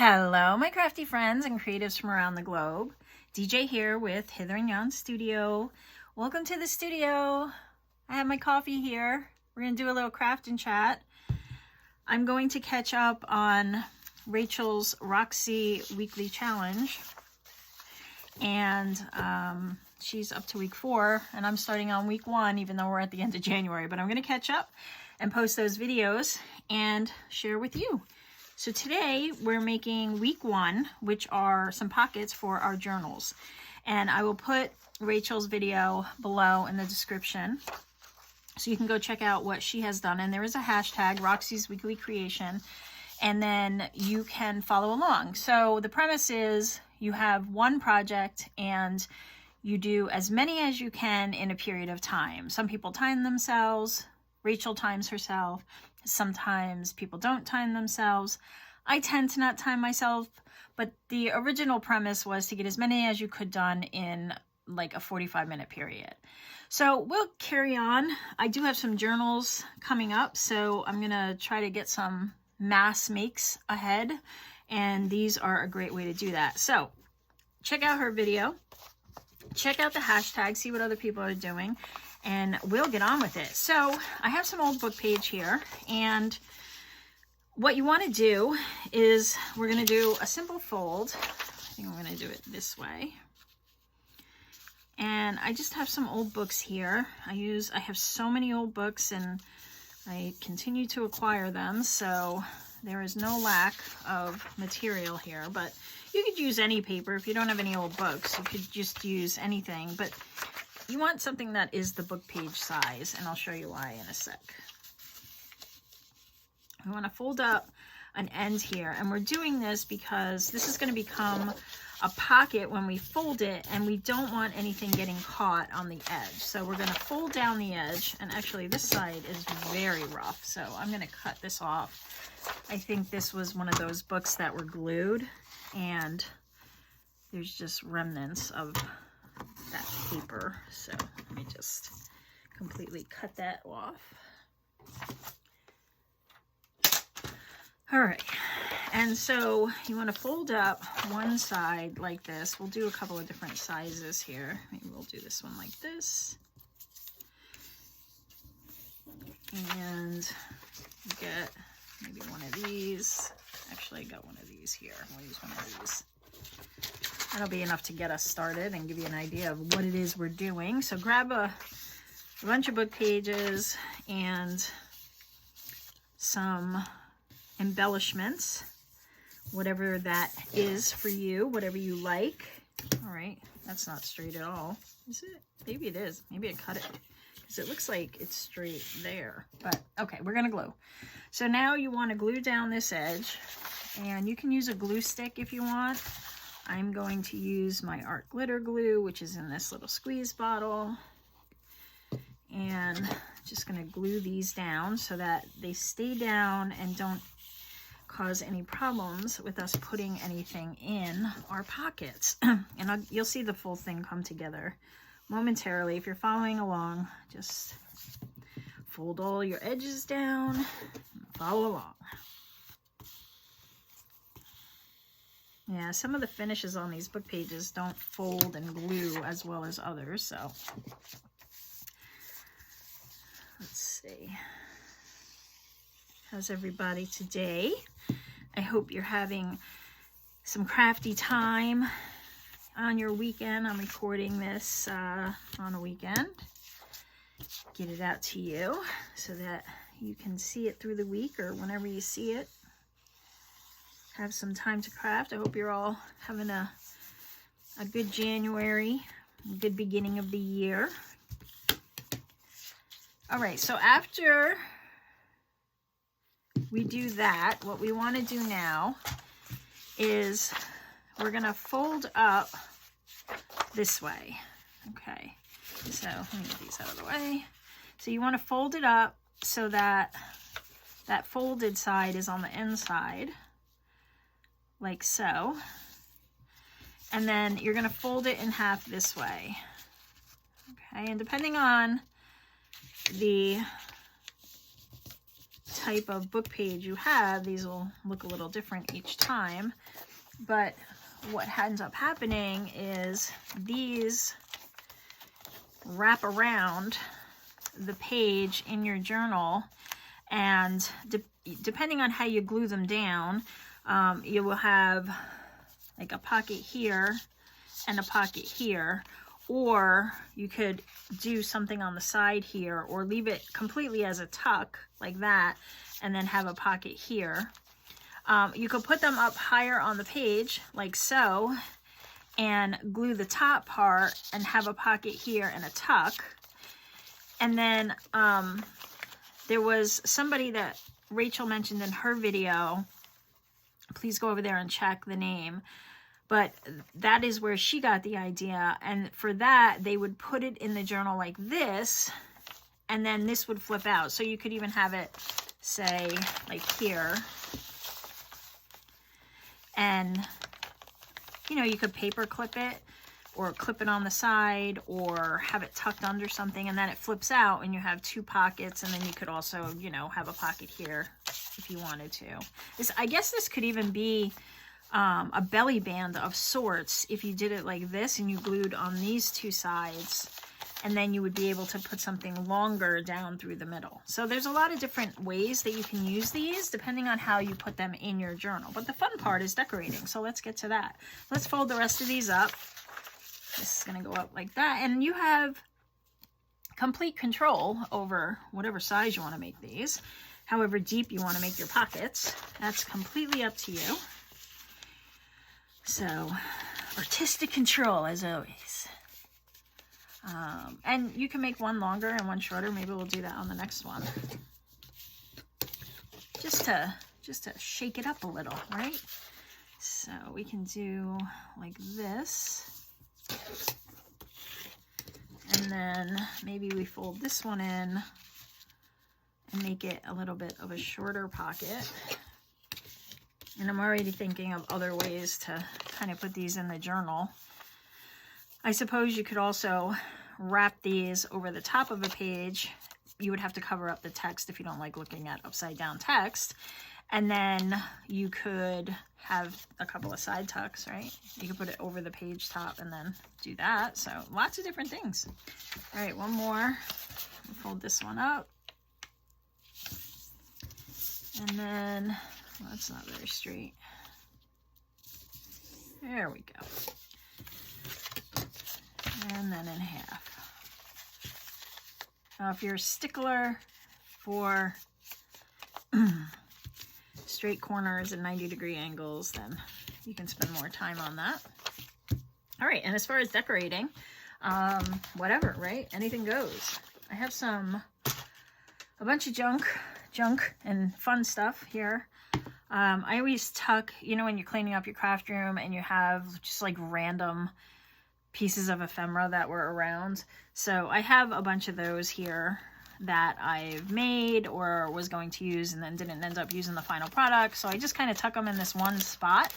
Hello, my crafty friends and creatives from around the globe. DJ here with Hither and Yon Studio. Welcome to the studio. I have my coffee here. We're going to do a little craft and chat. I'm going to catch up on Rachel's Roxy weekly challenge. And she's up to week 4 and I'm starting on week 1, even though we're at the end of January. But I'm going to catch up and post those videos and share with you. So today we're making week 1, which are some pockets for our journals. And I will put Rachel's video below in the description so you can go check out what she has done. And there is a hashtag, Roxy's Weekly Creation, and then you can follow along. So the premise is you have one project and you do as many as you can in a period of time. Some people time themselves. Rachel times herself. Sometimes people don't time themselves. I tend to not time myself, but the original premise was to get as many as you could done in like a 45-minute period. So we'll carry on. I do have some journals coming up, so I'm going to try to get some mass makes ahead, and these are a great way to do that. So check out her video. Check out the hashtag, see what other people are doing, and we'll get on with it. So I have some old book page here, and what you want to do is we're going to do a simple fold. I think I'm going to do it this way. And I just have some old books here. I have so many old books and I continue to acquire them, so there is no lack of material here, but you could use any paper. If you don't have any old books, you could just use anything, but you want something that is the book page size, and I'll show you why in a sec. We want to fold up an end here, and we're doing this because this is going to become a pocket when we fold it, and we don't want anything getting caught on the edge. So we're going to fold down the edge, and actually this side is very rough, so I'm going to cut this off. I think this was one of those books that were glued, and there's just remnants of that paper, so let me just completely cut that off. All right, and so you want to fold up one side like this. We'll do a couple of different sizes here. Maybe we'll do this one like this, and get maybe one of these. Actually, I got one of these here. We'll use one of these. That'll be enough to get us started and give you an idea of what it is we're doing. So grab a bunch of book pages and some embellishments, whatever that is for you, whatever you like. All right, that's not straight at all, is it? Maybe it is. Maybe I cut it because it looks like it's straight there, but okay, we're gonna glue. So now you want to glue down this edge, and you can use a glue stick if you want. I'm going to use my art glitter glue, which is in this little squeeze bottle, and just going to glue these down so that they stay down and don't cause any problems with us putting anything in our pockets. And you'll see the full thing come together momentarily. If you're following along, just fold all your edges down and follow along. Yeah, some of the finishes on these book pages don't fold and glue as well as others, so let's see. How's everybody today? I hope you're having some crafty time on your weekend. I'm recording this on a weekend. Get it out to you so that you can see it through the week or whenever you see it. Have some time to craft. I hope you're all having a good January, a good beginning of the year. All right, so after we do that, what we want to do now is we're going to fold up this way. Okay, so let me get these out of the way. So you want to fold it up so that that folded side is on the inside, like so. And then you're going to fold it in half this way. Okay, and depending on the type of book page you have, these will look a little different each time. But what ends up happening is these wrap around the page in your journal, and depending on how you glue them down, you will have like a pocket here and a pocket here, or you could do something on the side here, or leave it completely as a tuck like that and then have a pocket here. You could put them up higher on the page like so and glue the top part and have a pocket here and a tuck. And then there was somebody that Rachel mentioned in her video. Please go over there and check the name. But that is where she got the idea. And for that, they would put it in the journal like this, and then this would flip out. So you could even have it, say, like here. And, you know, you could paper clip it, or clip it on the side, or have it tucked under something, and then it flips out and you have two pockets. And then you could also, you know, have a pocket here if you wanted to. I guess this could even be a belly band of sorts if you did it like this and you glued on these two sides, and then you would be able to put something longer down through the middle. So there's a lot of different ways that you can use these depending on how you put them in your journal. But the fun part is decorating, so let's get to that. Let's fold the rest of these up. This is going to go up like that, and you have complete control over whatever size you want to make these, however deep you want to make your pockets. That's completely up to you. So, artistic control as always. And you can make one longer and one shorter. Maybe we'll do that on the next one. Just to shake it up a little, right? So we can do like this. And then maybe we fold this one in and make it a little bit of a shorter pocket. And I'm already thinking of other ways to kind of put these in the journal. I suppose you could also wrap these over the top of a page. You would have to cover up the text if you don't like looking at upside down text. And then you could have a couple of side tucks, right? You could put it over the page top and then do that. So lots of different things. All right, one more. We'll fold this one up. And then, well, that's not very straight. There we go. And then in half. Now, if you're a stickler for straight corners and 90-degree angles, then you can spend more time on that. All right, and as far as decorating, whatever, right? Anything goes. I have a bunch of junk and fun stuff here. I always tuck, you know, when you're cleaning up your craft room and you have just like random pieces of ephemera that were around. So I have a bunch of those here that I've made or was going to use and then didn't end up using the final product. So I just kind of tuck them in this one spot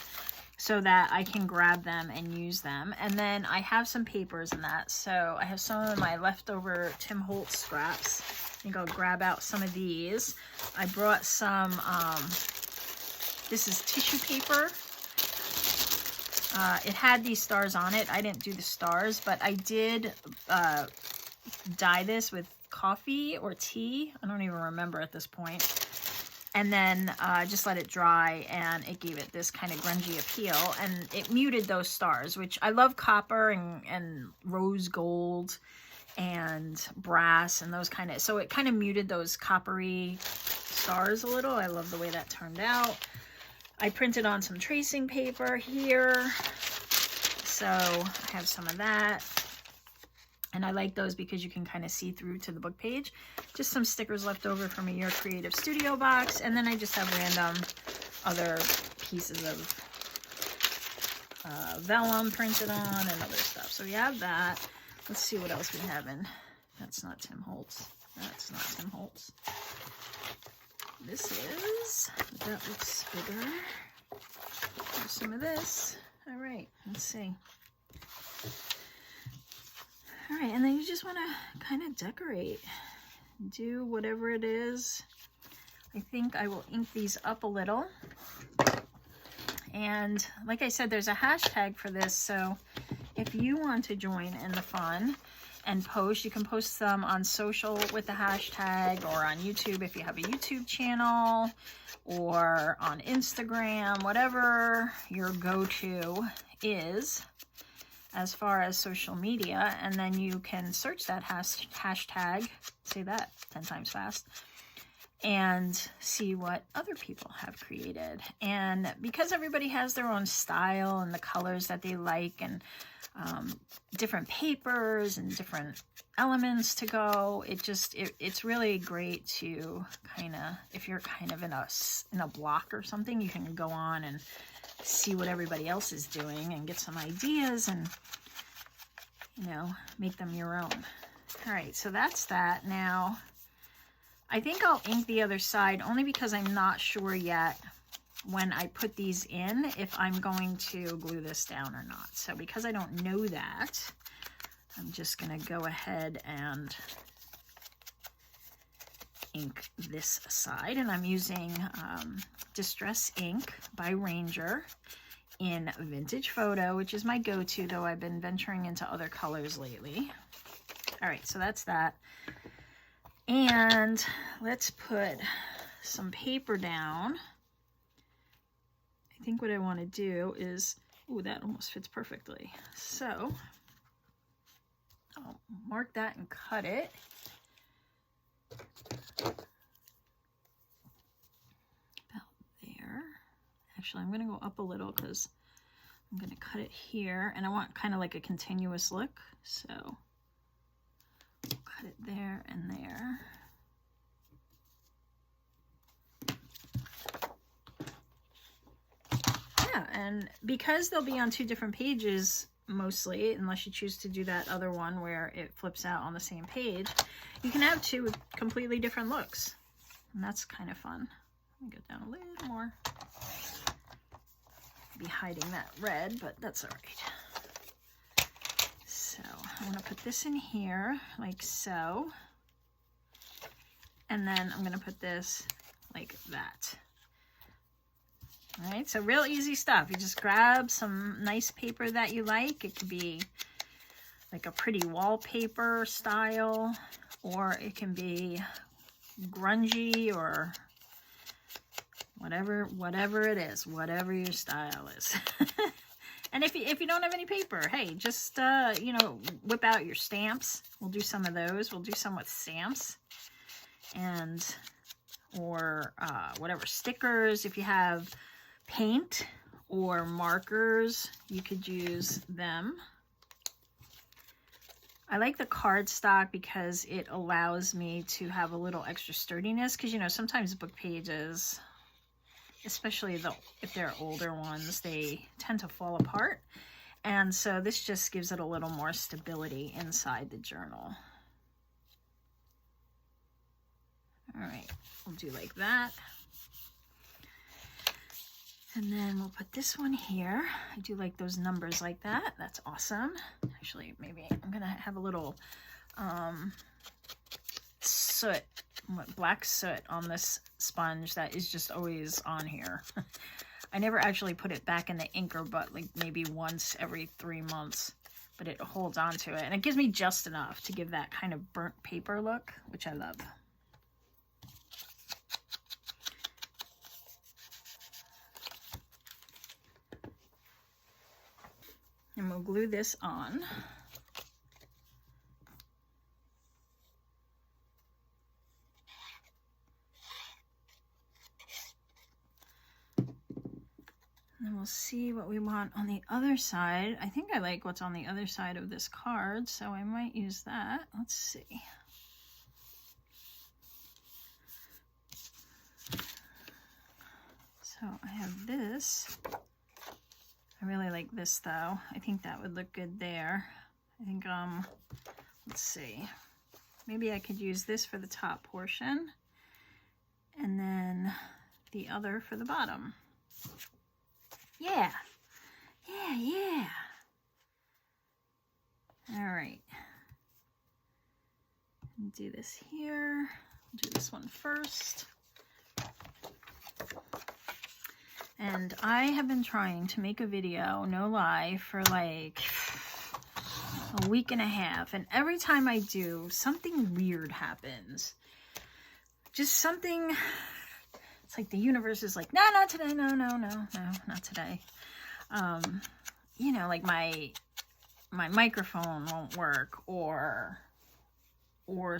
so that I can grab them and use them. And then I have some papers in that. So I have some of my leftover Tim Holtz scraps. I think I'll grab out some of these. I brought some, this is tissue paper. It had these stars on it. I didn't do the stars, but I did dye this with coffee or tea. I don't even remember at this point. And then just let it dry, and it gave it this kind of grungy appeal, and it muted those stars, which I love copper and rose gold and brass and those kind of, so it kind of muted those coppery stars a little. I love the way that turned out. I printed on some tracing paper here, so I have some of that. And I like those because you can kind of see through to the book page. Just some stickers left over from a Your Creative Studio box. And then I just have random other pieces of vellum printed on and other stuff. So we have that. Let's see what else we have in. That's not Tim Holtz. That's not Tim Holtz. This is, that looks bigger. There's some of this. All right, let's see. All right, and then you just want to kind of decorate. Do whatever it is. I think I will ink these up a little. And like I said, there's a hashtag for this, so if you want to join in the fun and post, you can post them on social with the hashtag, or on YouTube if you have a YouTube channel, or on Instagram, whatever your go-to is as far as social media. And then you can search that hashtag, say that 10 times fast, and see what other people have created. And because everybody has their own style and the colors that they like, and different papers and different elements to go, it's really great to kind of, if you're kind of in a block or something, you can go on and see what everybody else is doing and get some ideas and, you know, make them your own. All right, so that's that. Now I think I'll ink the other side, only because I'm not sure yet when I put these in if I'm going to glue this down or not. So because I don't know that, I'm just going to go ahead and ink this side. And I'm using Distress Ink by Ranger in Vintage Photo, which is my go-to, though I've been venturing into other colors lately. All right, so that's that. And let's put some paper down. I think what I want to do is, ooh, that almost fits perfectly. So I'll mark that and cut it. About there. Actually, I'm going to go up a little because I'm going to cut it here, and I want kind of like a continuous look. So I'll cut it there and there. Yeah, and because they'll be on 2 different pages mostly, unless you choose to do that other one where it flips out on the same page, you can have 2 with completely different looks, and that's kind of fun. Let me go down a little more. Be hiding that red, but that's all right. So I'm going to put this in here like so, and then I'm going to put this like that. All right, so real easy stuff. You just grab some nice paper that you like. It could be like a pretty wallpaper style, or it can be grungy, or whatever it is, whatever your style is. And if you don't have any paper, hey, just you know, whip out your stamps. We'll do some of those. We'll do some with stamps, and or whatever, stickers. If you have paint or markers, you could use them. I like the cardstock because it allows me to have a little extra sturdiness, because, you know, sometimes book pages, especially if they're older ones, they tend to fall apart. And so this just gives it a little more stability inside the journal. All right, we'll do like that. And then we'll put this one here. I do like those numbers like that. That's awesome. Actually, maybe I'm gonna have a little soot, black soot on this sponge that is just always on here. I never actually put it back in the inker, but like maybe once every 3 months, but it holds on to it. And it gives me just enough to give that kind of burnt paper look, which I love. And we'll glue this on. And we'll see what we want on the other side. I think I like what's on the other side of this card, so I might use that. Let's see. So I have this. I really like this though. I think that would look good there. I think, let's see. Maybe I could use this for the top portion and then the other for the bottom. Yeah. Yeah, yeah. All right. Do this here. Do this one first. And I have been trying to make a video, no lie, for like a week and a half. And every time I do, something weird happens. Just something, it's like the universe is like, no, not today, no, not today. You know, like my microphone won't work, or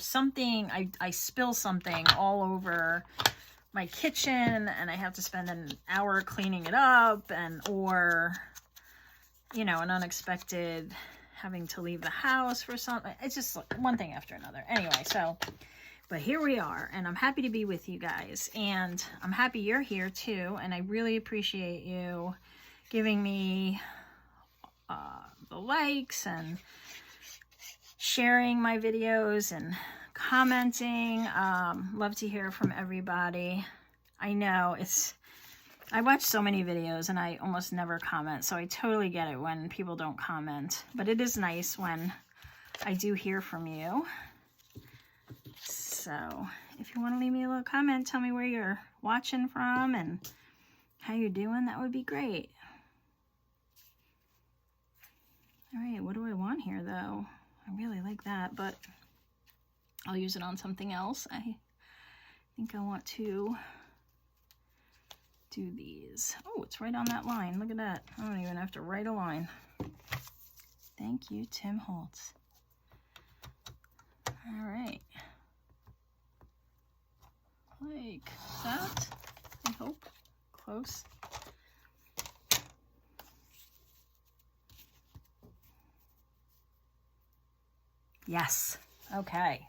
something, I spill something all over my kitchen and I have to spend an hour cleaning it up, or, you know, an unexpected having to leave the house for something. It's just like one thing after another. Anyway, so, but here we are, and I'm happy to be with you guys, and I'm happy you're here too, and I really appreciate you giving me the likes and sharing my videos and commenting. Love to hear from everybody. I know I watch so many videos and I almost never comment, so I totally get it when people don't comment, but it is nice when I do hear from you. So if you want to leave me a little comment, tell me where you're watching from and how you're doing, that would be great. All right, what do I want here though? I really like that, but I'll use it on something else. I think I want to do these. Oh, it's right on that line. Look at that. I don't even have to write a line. Thank you, Tim Holtz. All right. Like that, I hope. Close. Yes. Okay.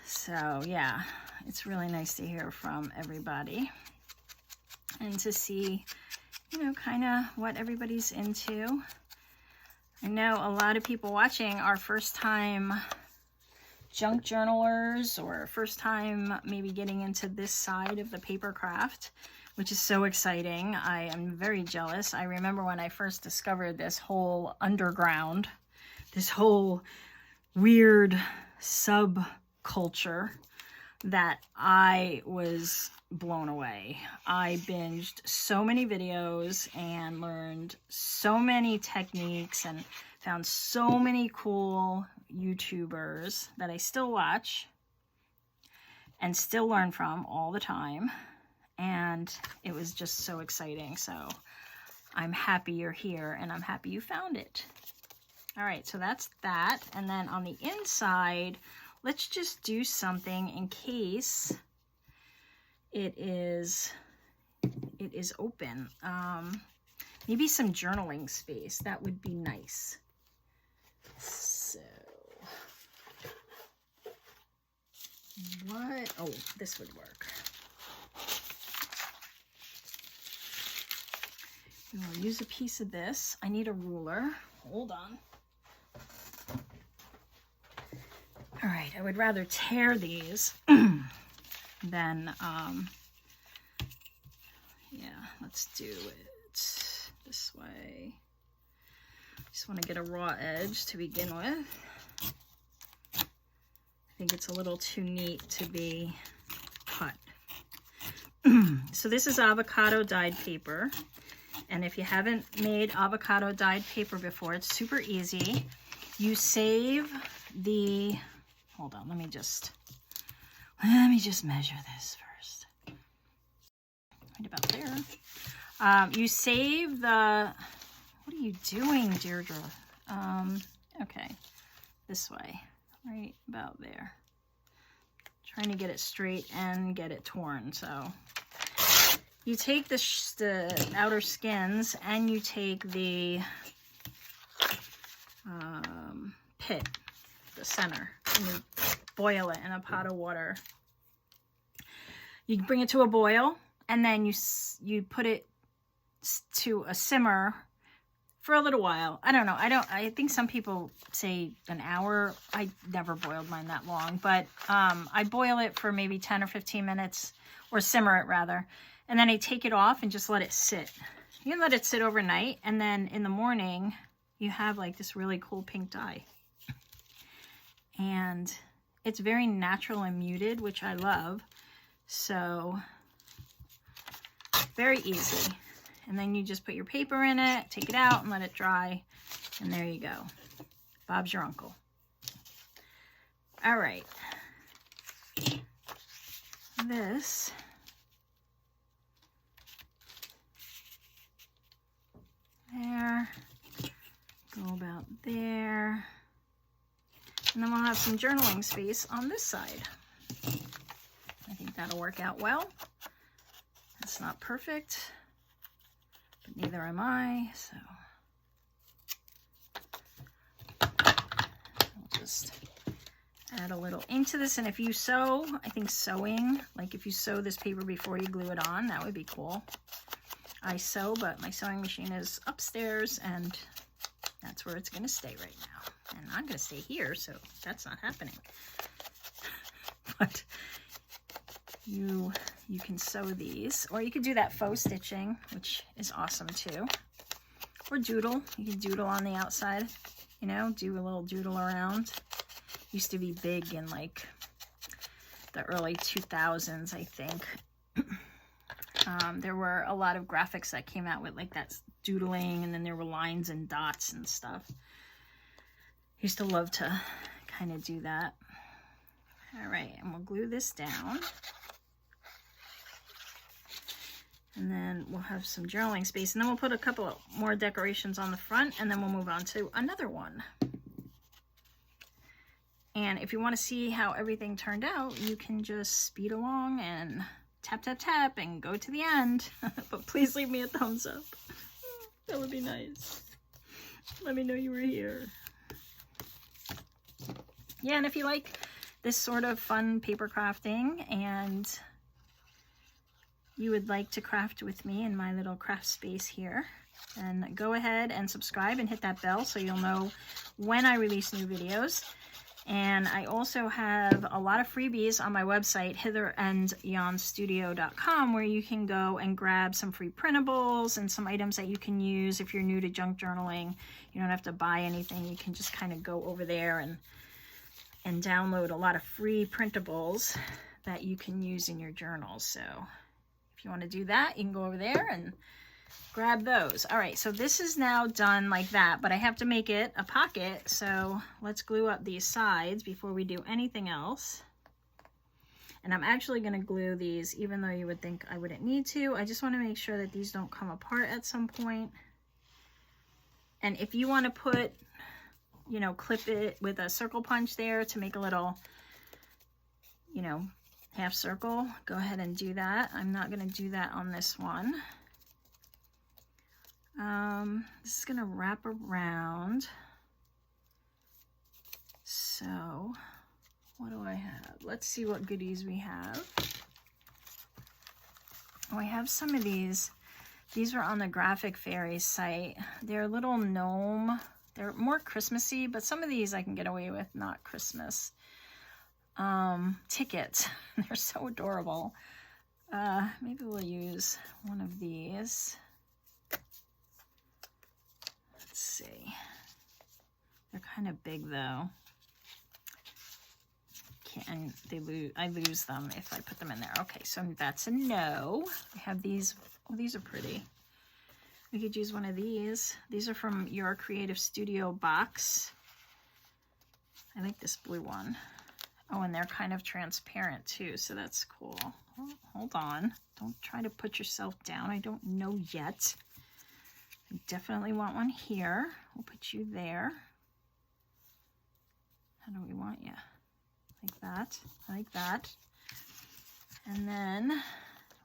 So yeah, it's really nice to hear from everybody and to see, you know, kind of what everybody's into. I know a lot of people watching are first time junk journalers, or first time maybe getting into this side of the paper craft, which is so exciting. I am very jealous. I remember when I first discovered this whole underground, this whole weird subculture, that I was blown away. I binged so many videos and learned so many techniques and found so many cool YouTubers that I still watch and still learn from all the time. And it was just so exciting. So I'm happy you're here and I'm happy you found it. All right, so that's that. And then on the inside, let's just do something in case it is open. Maybe some journaling space. That would be nice. So, what? Oh, this would work. We'll use a piece of this. I need a ruler. Hold on. All right, I would rather tear these than, yeah, let's do it this way. Just want to get a raw edge to begin with. I think it's a little too neat to be cut. So this is avocado dyed paper. And if you haven't made avocado dyed paper before, it's super easy. You save the, hold on, let me just measure this first. Right about there. You save the, what are you doing, Deirdre? Okay, this way, right about there. Trying to get it straight and get it torn, so. You take the outer skins and you take the pit, the center, and you boil it in a pot of water. You bring it to a boil, and then you put it to a simmer for a little while. I don't know. I think some people say an hour. I never boiled mine that long, but I boil it for maybe 10 or 15 minutes, or simmer it rather. And then I take it off and just let it sit. You can let it sit overnight, and then in the morning, you have like this really cool pink dye. And it's very natural and muted, which I love. So Very easy. And then you just put your paper in it, take it out and let it dry. And there you go. Bob's your uncle. All right. This there, go about there. And then we'll have some journaling space on this side. I think that'll work out well. It's not perfect, but neither am I, so I'll just add a little ink to this. And if you sew, I think sewing, like if you sew this paper before you glue it on, that would be cool. I sew, but my sewing machine is upstairs and that's where it's going to stay right now. And I'm going to stay here, so that's not happening. But you can sew these, or you could do that faux stitching, which is awesome too. Or doodle. You can doodle on the outside, you know, do a little doodle around. Used to be big in like the early 2000s, I think. There were a lot of graphics that came out with like that doodling, and then there were lines and dots and stuff. Used to love to kind of do that. All right, and we'll glue this down. And then we'll have some journaling space, and then we'll put a couple of more decorations on the front, and then we'll move on to another one. And if you want to see how everything turned out, you can just speed along and tap, tap, tap, and go to the end. But please leave me a thumbs up. That would be nice. Let me know you were here. Yeah, and if you like this sort of fun paper crafting and you would like to craft with me in my little craft space here, then go ahead and subscribe and hit that bell so you'll know when I release new videos. And I also have a lot of freebies on my website, hitherandjanstudio.com, where you can go and grab some free printables and some items that you can use if you're new to junk journaling. You don't have to buy anything. You can just kind of go over there and download a lot of free printables that you can use in your journals. So if you want to do that, you can go over there and grab those. All right, so this is now done like that, but I have to make it a pocket, so let's glue up these sides before we do anything else. And I'm actually going to glue these, even though you would think I wouldn't need to. I just want to make sure that these don't come apart at some point. And if you want to put, you know, clip it with a circle punch there to make a little, you know, half circle, go ahead and do that. I'm not going to do that on this one. This is going to wrap around. So what do I have? Let's see what goodies we have. Oh, I have some of these. These were on the Graphic Fairies site. They're little gnome. They're more Christmassy, but some of these I can get away with not Christmas. Tickets. They're so adorable. Maybe we'll use one of these. Let's see. They're kind of big though. And I lose them if I put them in there. Okay, so that's a no. I have these. Oh, these are pretty. We could use one of these. These are from Your Creative Studio box. I like this blue one. Oh, and they're kind of transparent too, so that's cool. Oh, hold on. Don't try to put yourself down. I don't know yet. I definitely want one here. We'll put you there. How do we want you? Like that. I like that. And then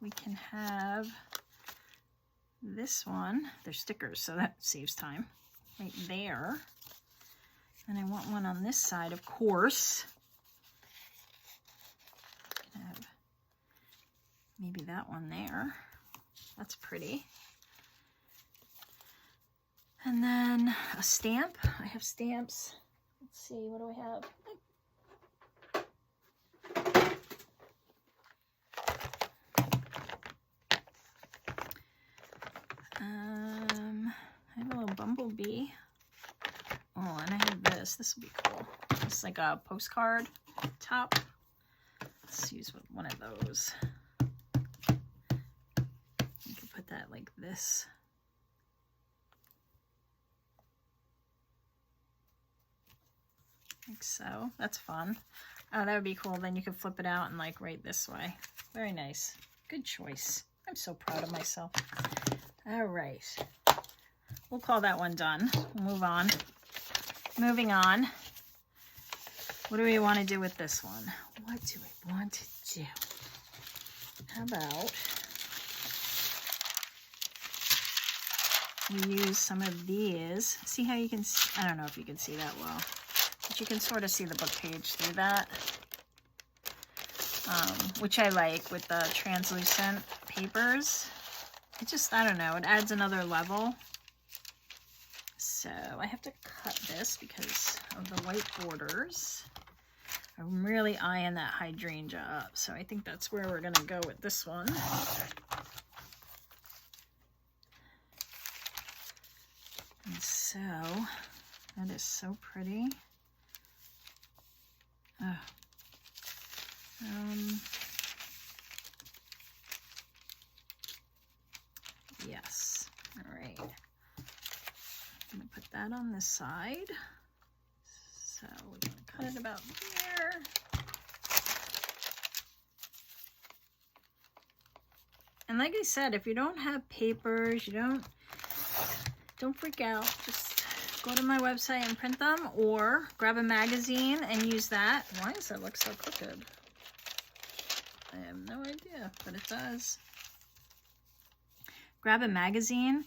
we can have this one. They're stickers, so that saves time. Right there. And I want one on this side, of course. Have maybe that one there. That's pretty. And then a stamp. I have stamps. Let's see, what do I have? I have a little bumblebee. Oh, and I have this. This will be cool. It's like a postcard top. Let's use one of those. Make that like this. Like so. That's fun. Oh, that would be cool. Then you could flip it out and like right this way. Very nice. Good choice. I'm so proud of myself. All right. We'll call that one done. We'll move on. Moving on. What do we want to do with this one? What do we want to do? How about we use some of these? See how you can, I don't know if you can see that well, but you can sort of see the book page through that, which I like with the translucent papers. It just, I don't know, it adds another level. So I have to cut this because of the white borders. I'm really eyeing that hydrangea up, so I think that's where we're gonna go with this one. And so, that is so pretty. Yes, all right. I'm gonna put that on this side. So we're gonna cut it about there. And like I said, if you don't have papers, you don't freak out. Just go to my website and print them, or grab a magazine and use that. Why does that look so crooked? I have no idea, but it does. Grab a magazine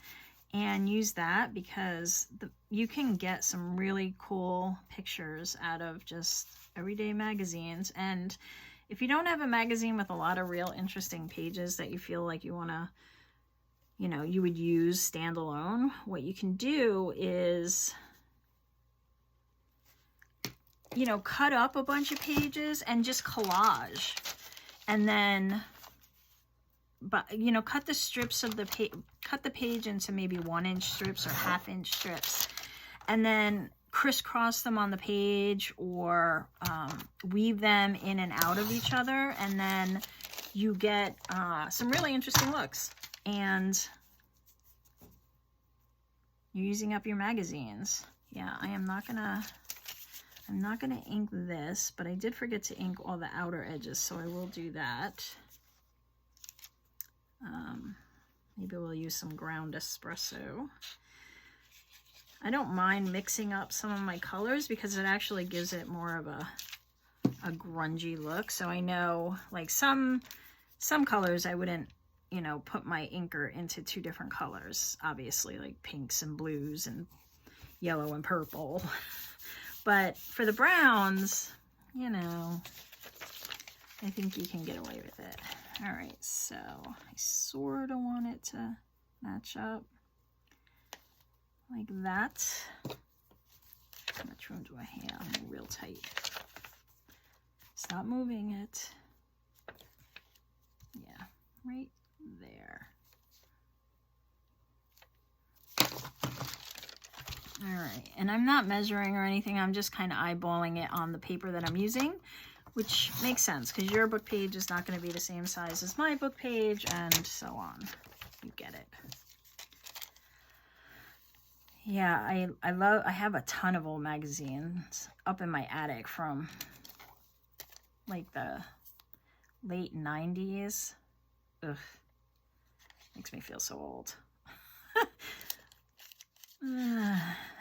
and use that, because you can get some really cool pictures out of just everyday magazines. And if you don't have a magazine with a lot of real interesting pages that you feel like you want to, you know, you would use standalone, what you can do is, you know, cut up a bunch of pages and just collage. And then, but you know, cut the strips of the page, cut the page into maybe 1-inch strips or 1/2-inch strips, and then crisscross them on the page, or weave them in and out of each other, and then you get some really interesting looks. And you're using up your magazines. Yeah, I'm not gonna ink this, but I did forget to ink all the outer edges, so I will do that. Maybe we'll use some ground espresso. I don't mind mixing up some of my colors because it actually gives it more of a grungy look. So I know, like, some colors I wouldn't, you know, put my inker into 2 different colors, obviously, like pinks and blues and yellow and purple. But for the browns, you know, I think you can get away with it. All right, so I sort of want it to match up like that. How much room do I have? I'm real tight. Stop moving it. Yeah, right there. All right, and I'm not measuring or anything. I'm just kind of eyeballing it on the paper that I'm using, which makes sense because your book page is not going to be the same size as my book page, and so on. You get it. Yeah, I have a ton of old magazines up in my attic from like the late 90s. Ugh, makes me feel so old.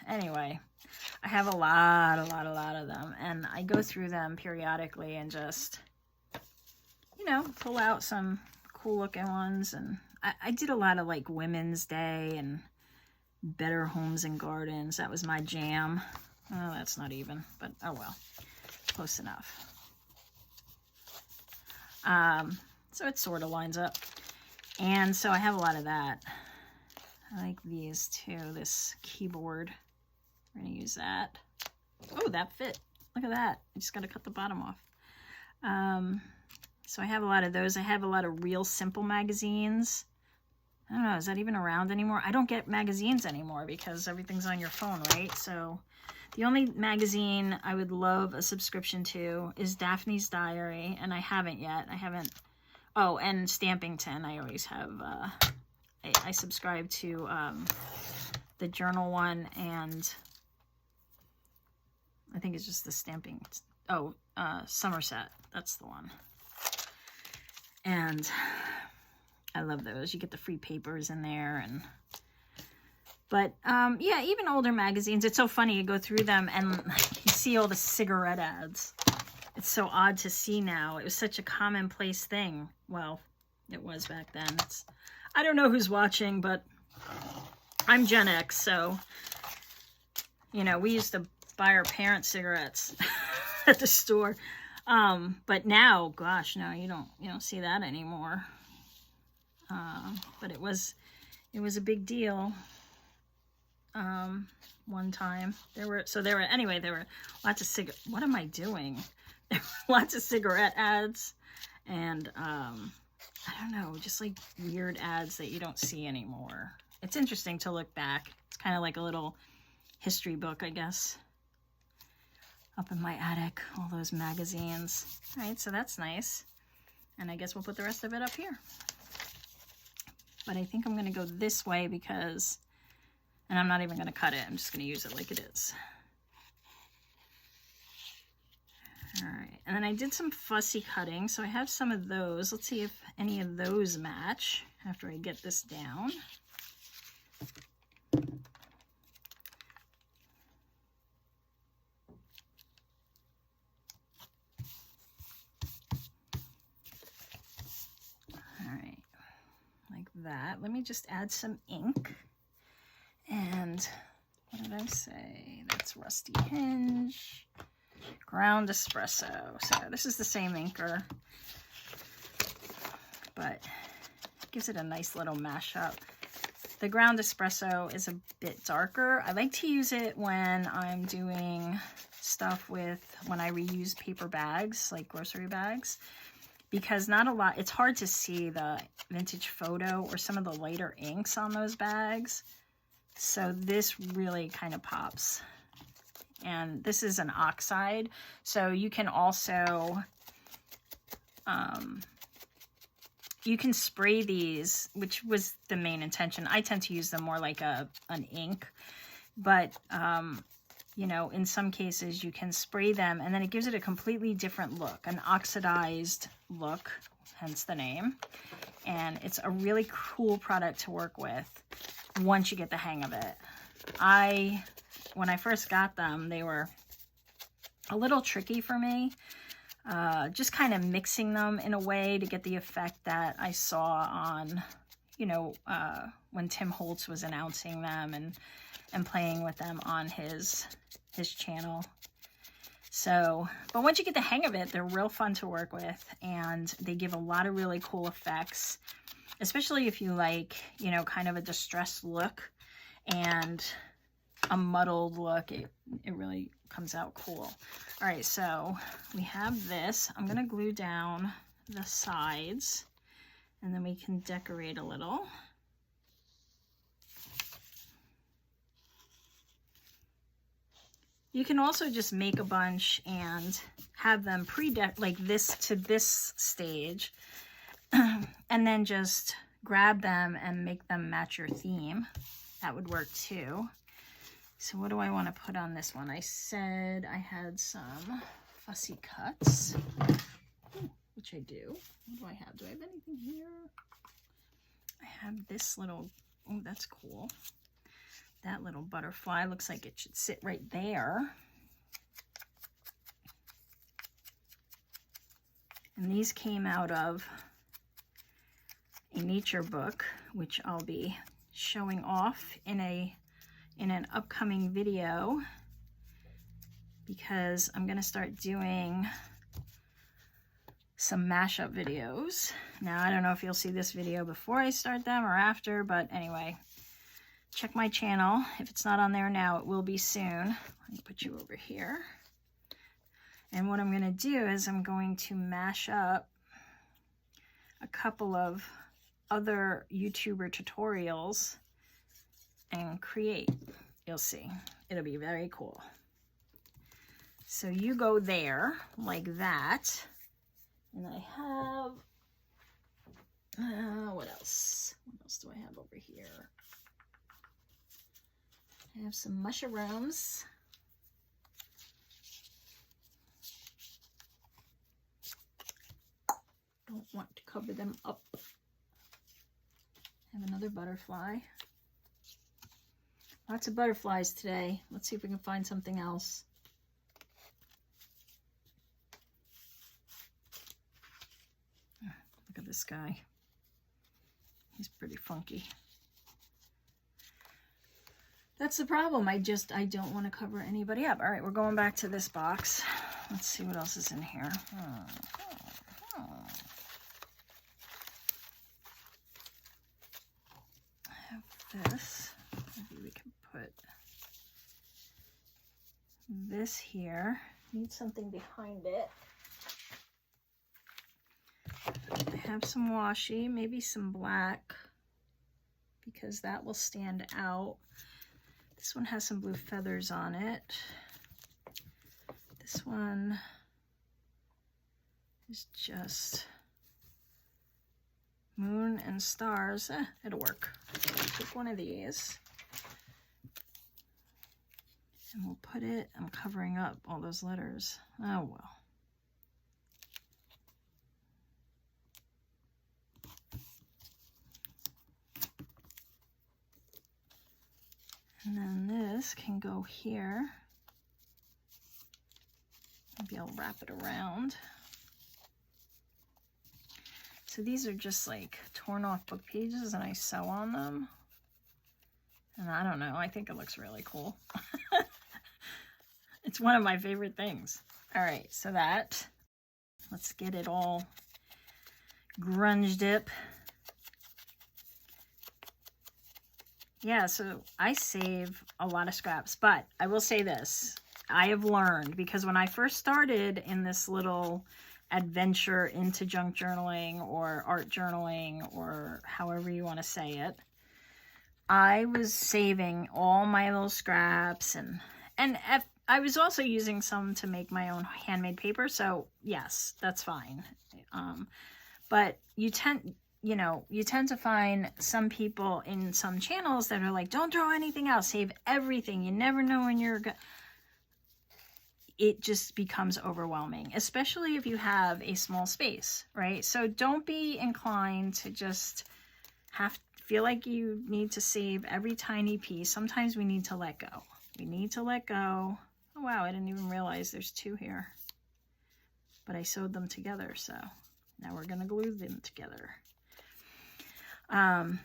Anyway, I have a lot of them, and I go through them periodically and just, you know, pull out some cool looking ones. And I did a lot of like Women's Day and Better Homes and Gardens. That was my jam. Oh, that's not even, but oh well, close enough. So it sort of lines up. And so I have a lot of that. I like these too, this keyboard. We're gonna use that. Oh, that fit. Look at that. I just gotta cut the bottom off. So I have a lot of those. I have a lot of Real Simple magazines. I don't know, is that even around anymore? I don't get magazines anymore because everything's on your phone, right? So the only magazine I would love a subscription to is Daphne's Diary, and I haven't yet. Oh, and Stampington. I always have I subscribe to the journal one, and I think it's just the stamping. Oh, Somerset, that's the one. And I love those. You get the free papers in there. But yeah, even older magazines, it's so funny. You go through them and you see all the cigarette ads. It's so odd to see now. It was such a commonplace thing. Well, it was back then. I don't know who's watching, but I'm Gen X, so, you know, we used to buy our parents' cigarettes at the store. But now, gosh, no, you don't see that anymore. But it was a big deal. One time there were lots of what am I doing? There were lots of cigarette ads, and I don't know, just like weird ads that you don't see anymore. It's interesting to look back. It's kind of like a little history book, I guess. Up in my attic, all those magazines. All right, so that's nice. And I guess we'll put the rest of it up here. But I think I'm going to go this way because, and I'm not even going to cut it. I'm just going to use it like it is. All right, and then I did some fussy cutting, so I have some of those. Let's see if any of those match after I get this down. That. Let me just add some ink. And what did I say? That's Rusty Hinge. Ground Espresso. So this is the same inker, but it gives it a nice little mashup. The Ground Espresso is a bit darker. I like to use it when I'm doing stuff when I reuse paper bags, like grocery bags. Because not a lot, it's hard to see the vintage photo or some of the lighter inks on those bags. So this really kind of pops. And this is an oxide. So you can also, you can spray these, which was the main intention. I tend to use them more like an ink. But, you know, in some cases you can spray them and then it gives it a completely different look, an oxidized look, hence the name. And it's a really cool product to work with once you get the hang of it. When I first got them, they were a little tricky for me. Just kind of mixing them in a way to get the effect that I saw on, you know, when Tim Holtz was announcing them and playing with them on his channel. So, but once you get the hang of it, they're real fun to work with, and they give a lot of really cool effects, especially if you like, you know, kind of a distressed look and a muddled look. It really comes out cool. All right, so we have this. I'm going to glue down the sides, and then we can decorate a little. You can also just make a bunch and have them like this to this stage, and then just grab them and make them match your theme. That would work too. So what do I want to put on this one? I said I had some fussy cuts, which I do. What do I have? Do I have anything here? I have this little, oh, that's cool. That little butterfly looks like it should sit right there. And these came out of a nature book, which I'll be showing off in an upcoming video, because I'm going to start doing some mashup videos. Now, I don't know if you'll see this video before I start them or after, but anyway, check my channel. If it's not on there now, it will be soon. Let me put you over here. And what I'm going to do is I'm going to mash up a couple of other YouTuber tutorials and create. You'll see. It'll be very cool. So you go there like that. And I have, what else? What else do I have over here? I have some mushrooms. Don't want to cover them up. I have another butterfly. Lots of butterflies today. Let's see if we can find something else. Look at this guy. He's pretty funky. That's the problem. I don't want to cover anybody up. All right, we're going back to this box. Let's see what else is in here. I have this. Maybe we can put this here. Need something behind it. I have some washi, maybe some black, because that will stand out. This one has some blue feathers on it. This one is just moon and stars. It'll work. Pick one of these. And we'll put it, I'm covering up all those letters. Oh well. And then this can go here. Maybe I'll wrap it around. So these are just like torn off book pages and I sew on them. And I don't know, I think it looks really cool. It's one of my favorite things. All right, so let's get it all grunged up. Yeah, so I save a lot of scraps, but I will say this. I have learned, because when I first started in this little adventure into junk journaling or art journaling or however you want to say it, I was saving all my little scraps and I was also using some to make my own handmade paper. So yes, that's fine. But you tend to find some people in some channels that are like, don't throw anything out, save everything. You never know when you're it just becomes overwhelming, especially if you have a small space, right? So don't be inclined to just feel like you need to save every tiny piece. Sometimes we need to let go. We need to let go. Oh wow, I didn't even realize there's two here. But I sewed them together, so now we're gonna glue them together.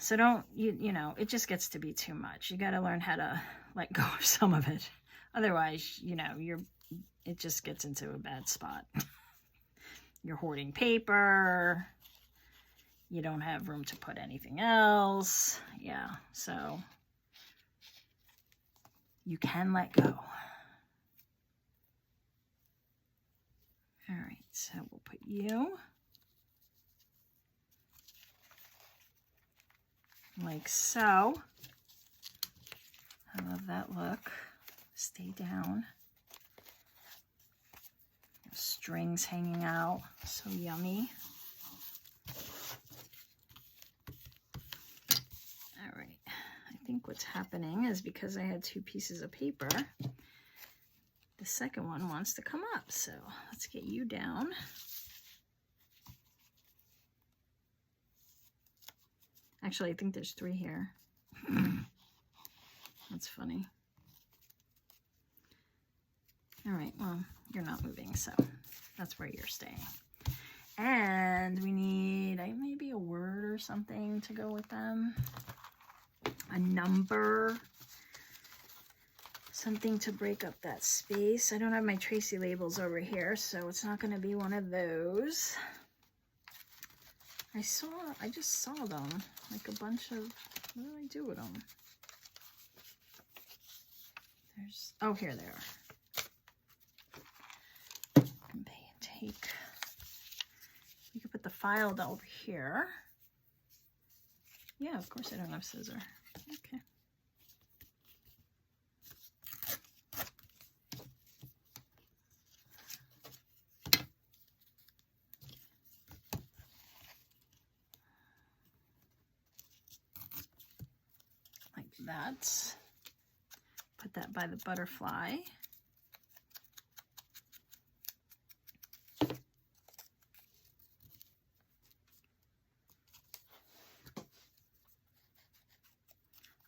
So don't, it just gets to be too much. You got to learn how to let go of some of it. Otherwise, it just gets into a bad spot. You're hoarding paper. You don't have room to put anything else. Yeah, so you can let go. All right, so we'll put you like so. I love that look. Stay down. Strings hanging out, so yummy. All right, I think what's happening is because I had two pieces of paper, the second one wants to come up, so let's get you down. Actually, I think there's three here. That's funny. All right, well, you're not moving, so that's where you're staying. And we need maybe a word or something to go with them. A number. Something to break up that space. I don't have my Tracy labels over here, so it's not going to be one of those. I just saw them, like a bunch of, what do I do with them? Oh, here they are. You could put the file over here. Yeah, of course I don't have scissors. Okay. that. Put that by the butterfly.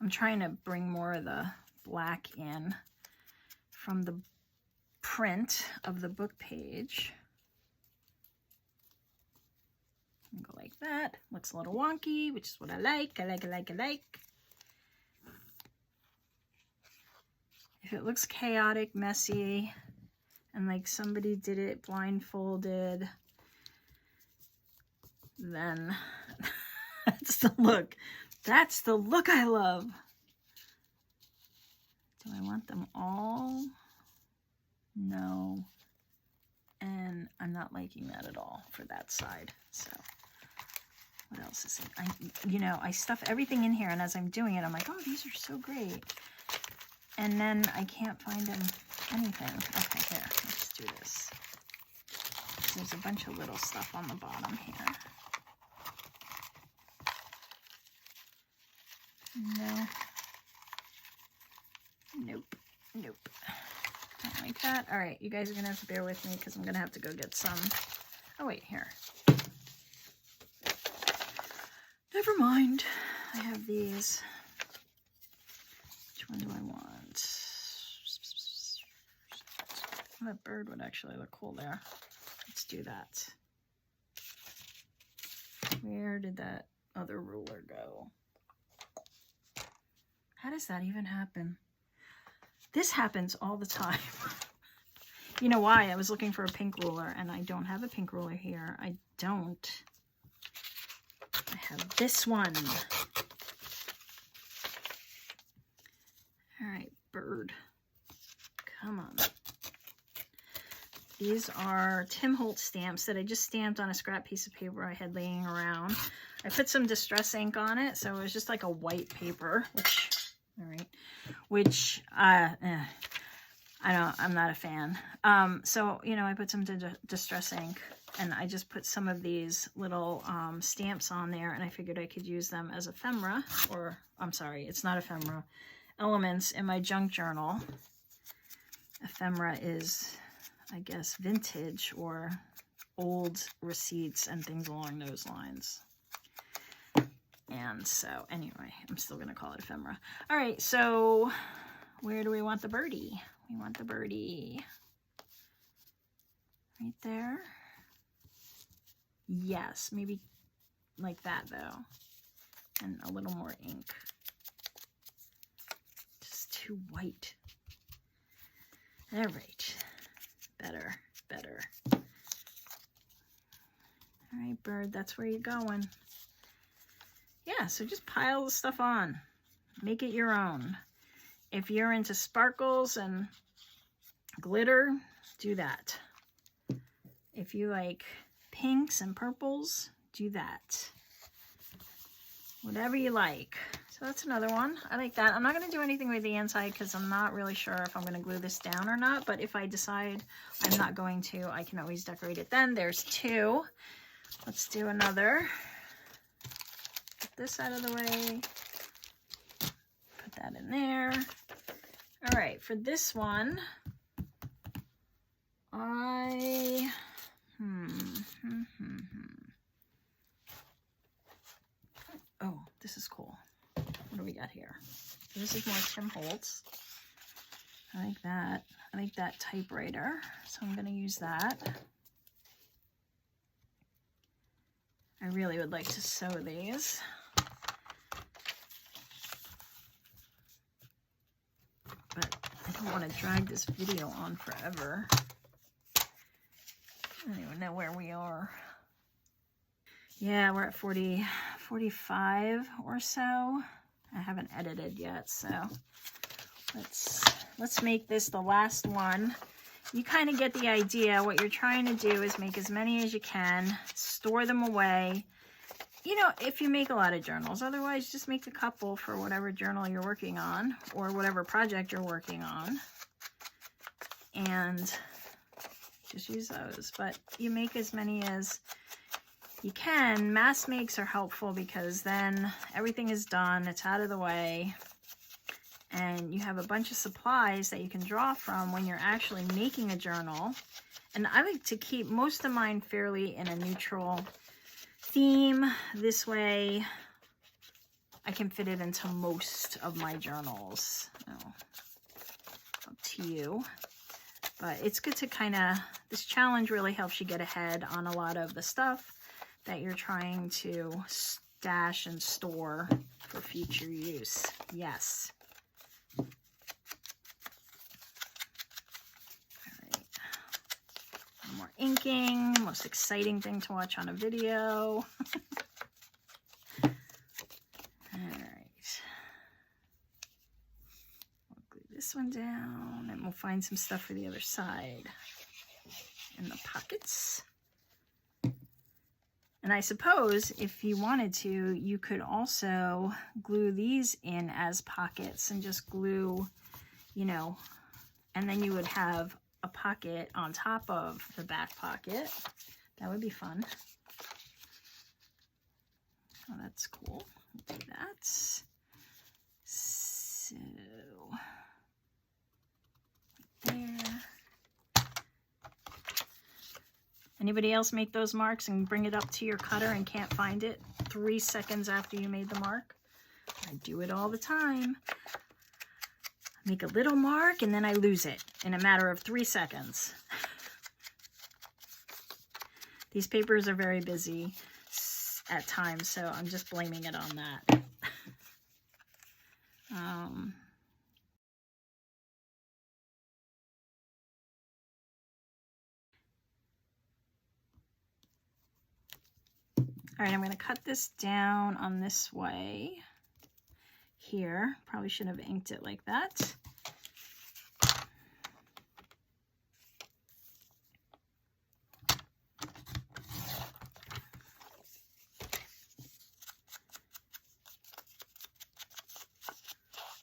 I'm trying to bring more of the black in from the print of the book page. Go like that. Looks a little wonky, which is what I like. I like. If it looks chaotic, messy, and like somebody did it blindfolded, then that's the look. That's the look I love. Do I want them all? No. And I'm not liking that at all for that side. So what else is in? I stuff everything in here, and as I'm doing it, I'm like, oh, these are so great. And then I can't find anything. Okay, here, let's do this. There's a bunch of little stuff on the bottom here. No. Nope. Don't like that. All right, you guys are gonna have to bear with me because I'm gonna have to go get some. Oh wait, here. Never mind. I have these. Which one do I want? That bird would actually look cool there. Let's do that. Where did that other ruler go? How does that even happen? This happens all the time. You know why? I was looking for a pink ruler, and I don't have a pink ruler here. I don't. I have this one. All right, bird. Come on. These are Tim Holtz stamps that I just stamped on a scrap piece of paper I had laying around. I put some distress ink on it, so it was just like a white paper, which I'm not a fan. So, I put some distress ink, and I just put some of these little stamps on there, and I figured I could use them as ephemera, or I'm sorry, it's not ephemera, elements in my junk journal. Ephemera is, I guess, vintage or old receipts and things along those lines. And so, anyway, I'm still going to call it ephemera. All right, so where do we want the birdie? We want the birdie right there. Yes, maybe like that, though. And a little more ink. Just too white. All right. Better. All right, bird, that's where you're going. Yeah, so just pile the stuff on. Make it your own. If you're into sparkles and glitter, do that. If you like pinks and purples, do that. Whatever you like. So that's another one. I like that. I'm not going to do anything with the inside because I'm not really sure if I'm going to glue this down or not. But if I decide I'm not going to, I can always decorate it then. There's two. Let's do another. Get this out of the way. Put that in there. All right, for this one, Oh, this is cool. What do we got here? This is more Tim Holtz. I like that. I like that typewriter, so I'm going to use that. I really would like to sew these. But I don't want to drag this video on forever. I don't even know where we are. Yeah, we're at 45 or so. I haven't edited yet, so let's make this the last one. You kind of get the idea. What you're trying to do is make as many as you can, store them away. If you make a lot of journals, otherwise just make a couple for whatever journal you're working on or whatever project you're working on. And just use those. But you make as many as you can. Mass makes are helpful because then everything is done. It's out of the way. and you have a bunch of supplies that you can draw from when you're actually making a journal. And I like to keep most of mine fairly in a neutral theme. This way I can fit it into most of my journals. Oh, up to you. But it's good to kind of, this challenge really helps you get ahead on a lot of the stuff that you're trying to stash and store for future use. Yes. All right. More inking, most exciting thing to watch on a video. All right. We'll glue this one down and we'll find some stuff for the other side in the pockets. And I suppose if you wanted to, you could also glue these in as pockets and just glue, you know, and then you would have a pocket on top of the back pocket. That would be fun. Oh, that's cool. We'll do that. So, there. Anybody else make those marks and bring it up to your cutter and can't find it 3 seconds after you made the mark? I do it all the time. Make a little mark and then I lose it in a matter of 3 seconds. These papers are very busy at times, so I'm just blaming it on that. All right, I'm going to cut this down on this way here. Probably should have inked it like that.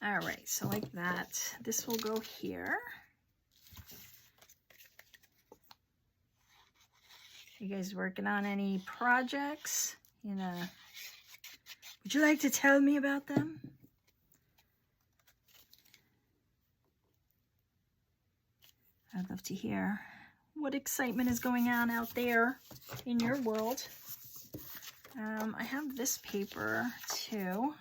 All right, so like that. This will go here. You guys working on any projects? You know, would you like to tell me about them? I'd love to hear what excitement is going on out there in your world. I have this paper too.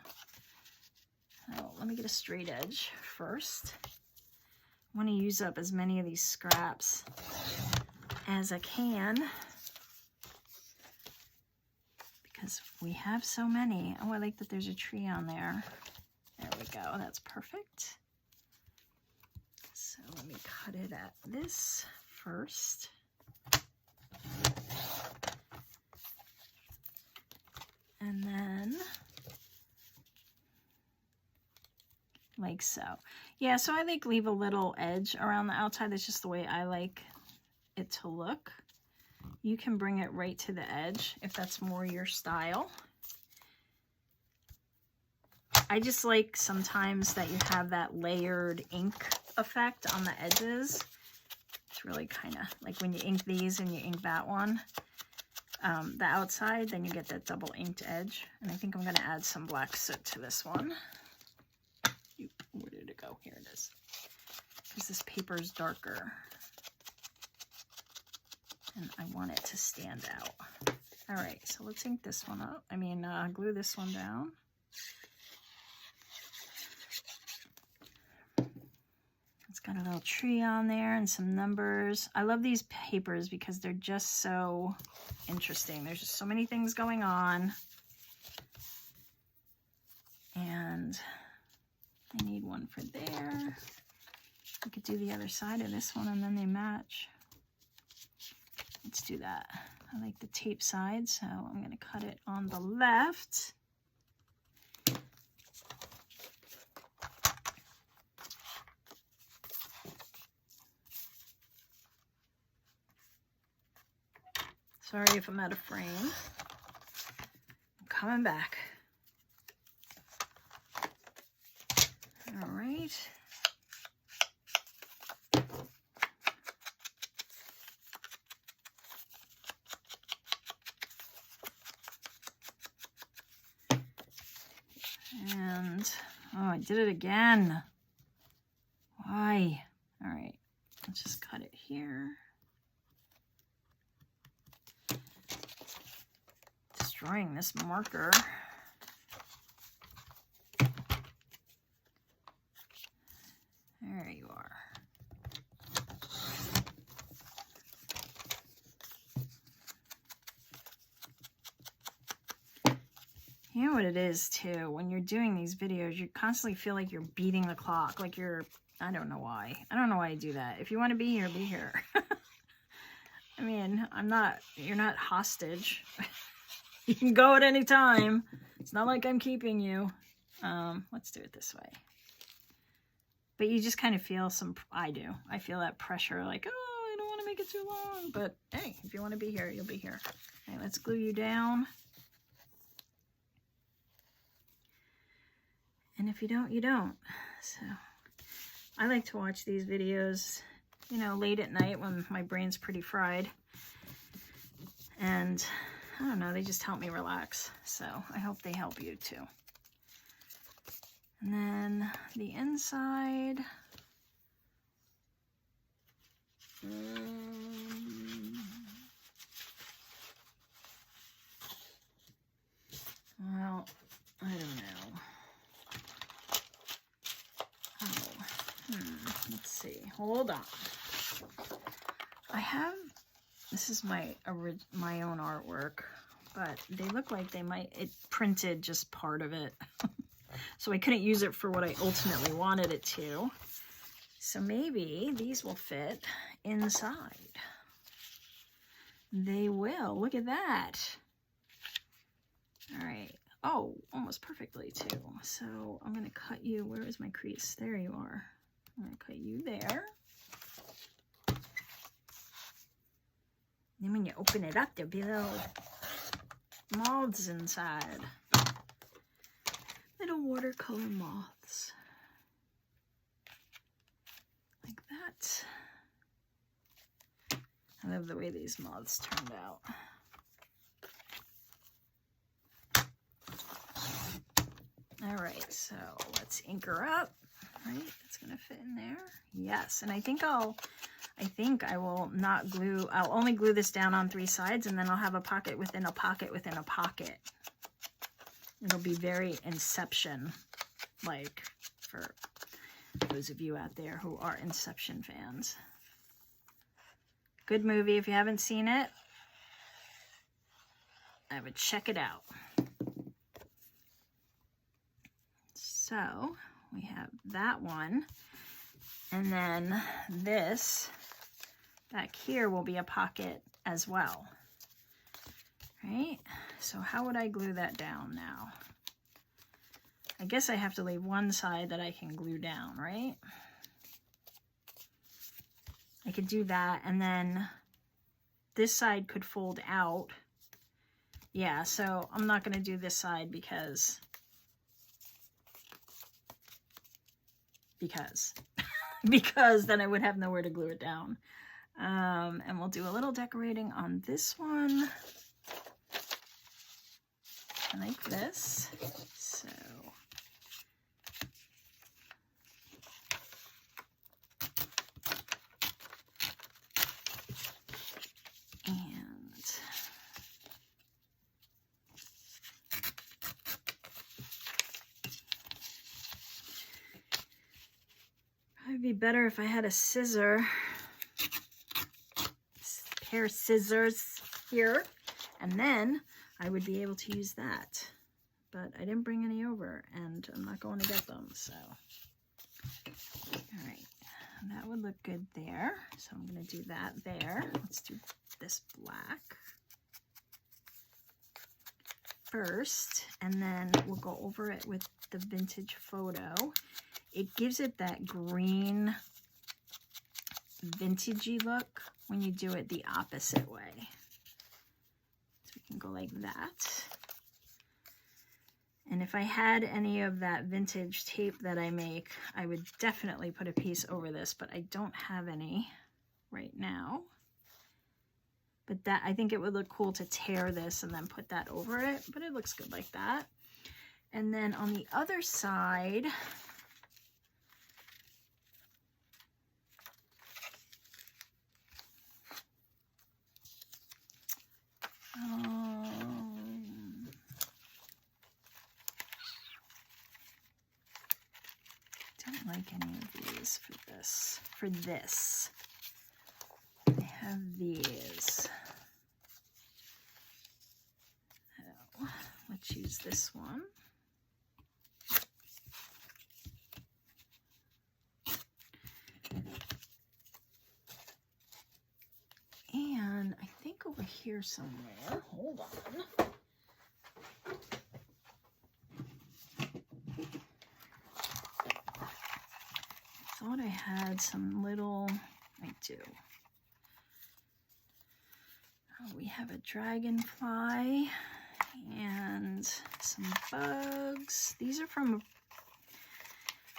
Oh, let me get a straight edge first. I want to use up as many of these scraps as I can, because we have so many. Oh, I like that there's a tree on there. There we go, that's perfect. So let me cut it at this first. And then, like so. Yeah, so I like leave a little edge around the outside. That's just the way I like it to look. You can bring it right to the edge if that's more your style. I just like sometimes that you have that layered ink effect on the edges. It's really kind of like when you ink these and you ink that one, the outside, then you get that double inked edge. And I think I'm going to add some black soot to this one. Where did it go? Here it is. Because this paper is darker. And I want it to stand out. All right, so let's ink this one up. I mean, glue this one down. It's got a little tree on there and some numbers. I love these papers because they're just so interesting. There's just so many things going on. And I need one for there. We could do the other side of this one and then they match. Let's do that. I like the tape side, so I'm going to cut it on the left. Sorry if I'm out of frame. I'm coming back. All right. And, oh, I did it again. Aye. All right, let's just cut it here. Destroying this marker. There you are. You know what it is too, when you're doing these videos, you constantly feel like you're beating the clock, like you're, I don't know why. I don't know why I do that. If you want to be here, be here. I mean, you're not hostage. You can go at any time. It's not like I'm keeping you. Let's do it this way. But you just kind of feel I do. I feel that pressure, like, oh, I don't want to make it too long. But hey, if you want to be here, you'll be here. Okay, let's glue you down. And if you don't, you don't. So I like to watch these videos, you know, late at night when my brain's pretty fried. And I don't know, they just help me relax. So I hope they help you too. And then the inside. Well, I don't know. Let's see. Hold on. I have, this is my own artwork, but they look like it printed just part of it. So I couldn't use it for what I ultimately wanted it to. So maybe these will fit inside. They will. Look at that. All right. Oh, almost perfectly too. So I'm going to cut you. Where is my crease? There you are. I'm going to cut you there. Then when you open it up, there'll be little moths inside. Little watercolor moths. Like that. I love the way these moths turned out. All right, so let's ink her up. Right, it's gonna fit in there. Yes, and I think I will not glue. I'll only glue this down on 3 sides, and then I'll have a pocket within a pocket within a pocket. It'll be very Inception, like for those of you out there who are Inception fans. Good movie. If you haven't seen it, I would check it out. So we have that one, and then this back here will be a pocket as well, right? So how would I glue that down now? I guess I have to leave one side that I can glue down, right? I could do that, and then this side could fold out. Yeah, so I'm not going to do this side because then I would have nowhere to glue it down. And we'll do a little decorating on this one. Like this. So. It'd be better if I had a pair of scissors here, and then I would be able to use that. But I didn't bring any over, and I'm not going to get them, so. All right, that would look good there. So I'm going to do that there. Let's do this black first, and then we'll go over it with the vintage photo. It gives it that green vintagey look when you do it the opposite way. So we can go like that. And if I had any of that vintage tape that I make, I would definitely put a piece over this, but I don't have any right now. But that, I think it would look cool to tear this and then put that over it, but it looks good like that. And then on the other side, Don't like any of these for this. For this, I have these. Oh, let's use this one. And I think over here somewhere, hold on. I thought I had some little, I do. Oh, we have a dragonfly and some bugs. These are from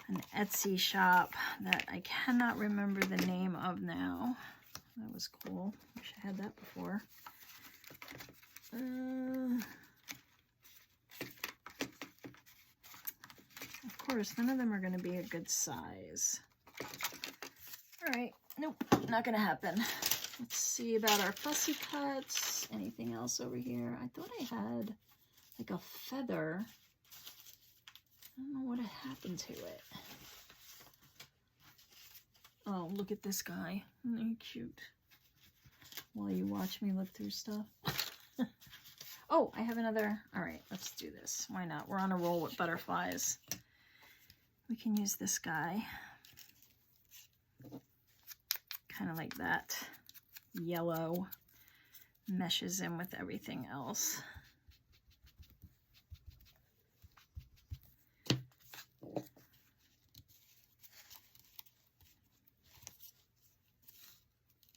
an Etsy shop that I cannot remember the name of now. That was cool. Wish I had that before. Of course, none of them are going to be a good size. All right. Nope, not going to happen. Let's see about our fussy cuts. Anything else over here? I thought I had like a feather. I don't know what had happened to it. Oh, look at this guy. Isn't he cute? While you watch me look through stuff. Oh, I have another. All right, let's do this. Why not? We're on a roll with butterflies. We can use this guy. Kind of like that. Yellow meshes in with everything else.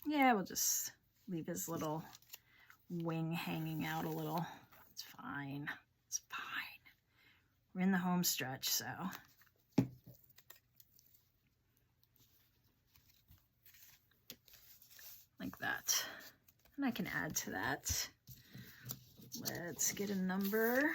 Yeah, we'll just leave his little wing hanging out a little. It's fine. It's fine. We're in the home stretch, so. Like that. And I can add to that. Let's get a number.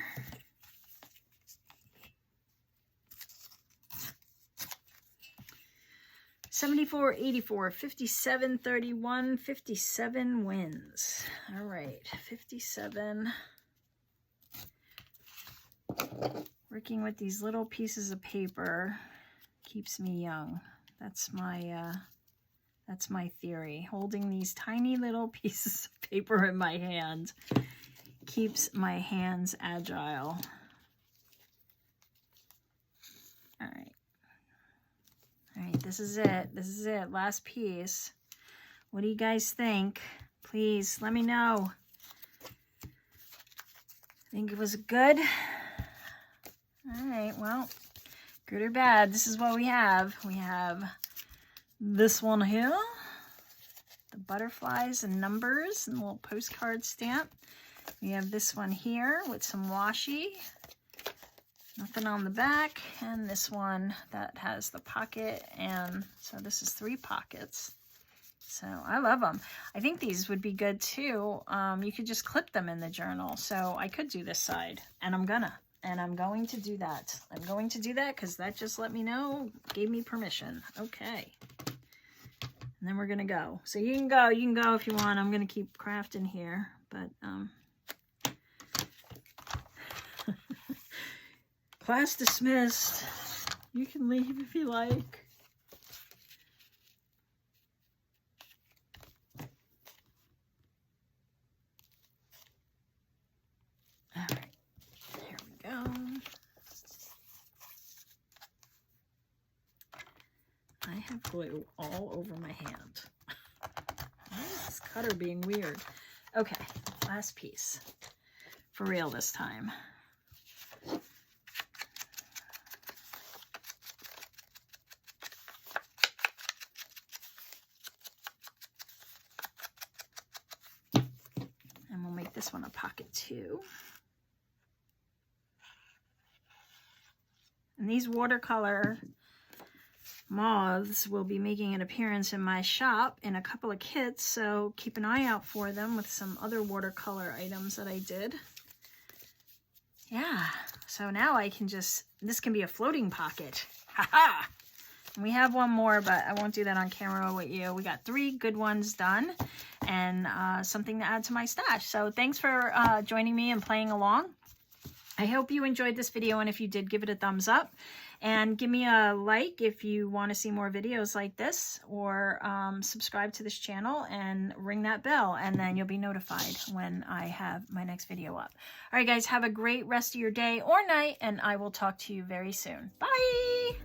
$74, $84, $57, $31, $57 wins. All right, 57. Working with these little pieces of paper keeps me young. That's my theory. Holding these tiny little pieces of paper in my hand keeps my hands agile. All right. All right, this is it. This is it. Last piece. What do you guys think? Please let me know. Think it was good? All right, well, good or bad, this is what we have. We have this one here, the butterflies and numbers and a little postcard stamp. We have this one here with some washi. Nothing on the back, and this one that has the pocket, and so this is 3 pockets. So I love them. I think these would be good too. You could just clip them in the journal. So I could do this side, and I'm going to do that. I'm going to do that because that just let me know, gave me permission. Okay. And then we're gonna go. So you can go if you want. I'm gonna keep crafting here, but class dismissed. You can leave if you like. All right, here we go. I have glue all over my hand. Why is this cutter being weird? Okay, last piece. For real this time. This one a pocket too. And these watercolor moths will be making an appearance in my shop in a couple of kits, so keep an eye out for them with some other watercolor items that I did. Yeah, so now I can just, this can be a floating pocket. Haha! We have one more, but I won't do that on camera with you. We got 3 good ones done and something to add to my stash. So thanks for joining me and playing along. I hope you enjoyed this video, and if you did, give it a thumbs up. And give me a like if you want to see more videos like this, or subscribe to this channel and ring that bell, and then you'll be notified when I have my next video up. All right, guys, have a great rest of your day or night, and I will talk to you very soon. Bye!